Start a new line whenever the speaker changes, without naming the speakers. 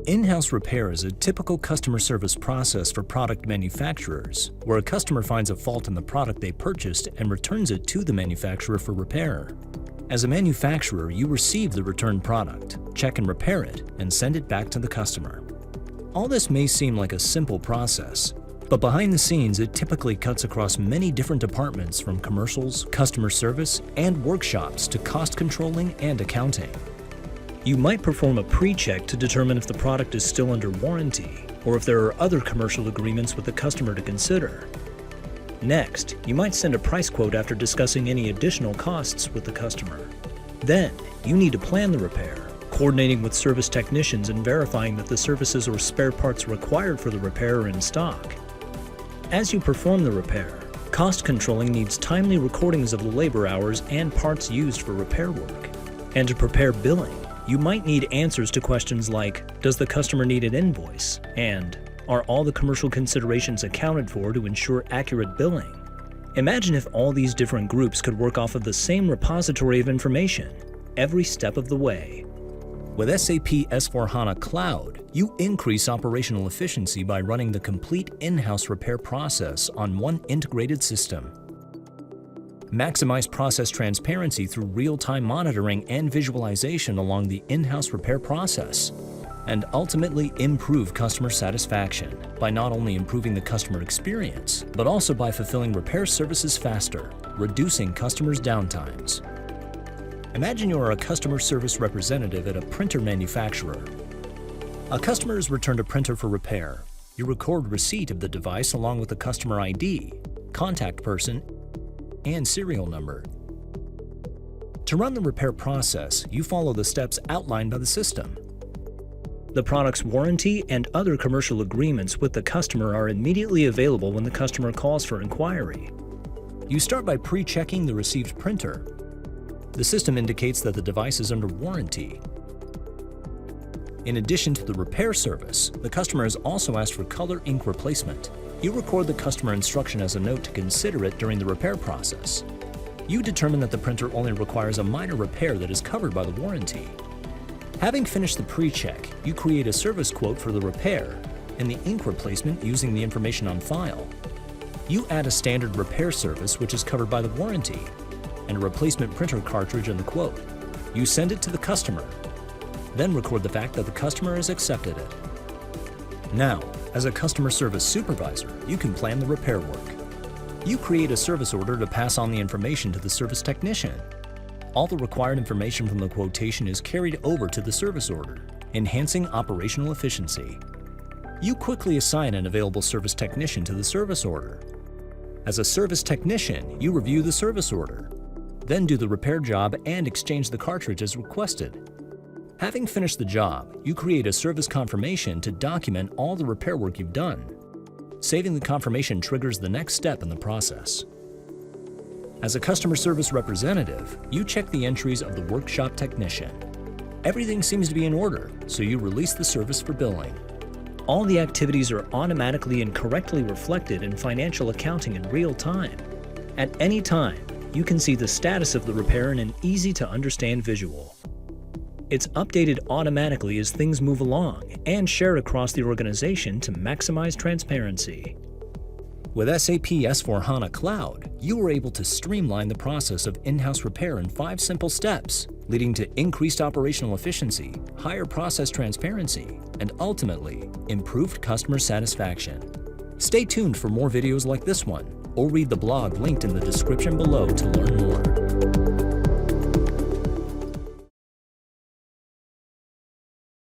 In-house repair is a typical customer service process for product manufacturers, where a customer finds a fault in the product they purchased and returns it to the manufacturer for repair. As a manufacturer, you receive the returned product, check and repair it, and send it back to the customer. All this may seem like a simple process, but behind the scenes it typically cuts across many different departments, from commercials, customer service, and workshops to cost controlling and accounting. You might perform a pre-check to determine if the product is still under warranty, or if there are other commercial agreements with the customer to consider. Next, you might send a price quote after discussing any additional costs with the customer. Then, you need to plan the repair, coordinating with service technicians and verifying that the services or spare parts required for the repair are in stock. As you perform the repair, cost controlling needs timely recordings of the labor hours and parts used for repair work. And to prepare billing, you might need answers to questions like, does the customer need an invoice? And, are all the commercial considerations accounted for to ensure accurate billing? Imagine if all these different groups could work off of the same repository of information every step of the way. With SAP S/4HANA Cloud, you increase operational efficiency by running the complete in-house repair process on one integrated system. Maximize process transparency through real-time monitoring and visualization along the in-house repair process, and ultimately improve customer satisfaction by not only improving the customer experience, but also by fulfilling repair services faster, reducing customers' downtimes. Imagine you are a customer service representative at a printer manufacturer. A customer has returned a printer for repair. You record receipt of the device along with the customer ID, contact person, and serial number. To run the repair process, you follow the steps outlined by the system. The product's warranty and other commercial agreements with the customer are immediately available when the customer calls for inquiry. You start by pre-checking the received printer. The system indicates that the device is under warranty. In addition to the repair service, the customer has also asked for color ink replacement. You record the customer instruction as a note to consider it during the repair process. You determine that the printer only requires a minor repair that is covered by the warranty. Having finished the pre-check, you create a service quote for the repair and the ink replacement using the information on file. You add a standard repair service which is covered by the warranty and a replacement printer cartridge in the quote. You send it to the customer, then record the fact that the customer has accepted it. Now, as a customer service supervisor, you can plan the repair work. You create a service order to pass on the information to the service technician. All the required information from the quotation is carried over to the service order, enhancing operational efficiency. You quickly assign an available service technician to the service order. As a service technician, you review the service order, then do the repair job and exchange the cartridge as requested. Having finished the job, you create a service confirmation to document all the repair work you've done. Saving the confirmation triggers the next step in the process. As a customer service representative, you check the entries of the workshop technician. Everything seems to be in order, so you release the service for billing. All the activities are automatically and correctly reflected in financial accounting in real time. At any time, you can see the status of the repair in an easy-to-understand visual. It's updated automatically as things move along and shared across the organization to maximize transparency. With SAP S/4HANA Cloud, you are able to streamline the process of in-house repair in 5 simple steps, leading to increased operational efficiency, higher process transparency, and ultimately, improved customer satisfaction. Stay tuned for more videos like this one, or read the blog linked in the description below to learn more.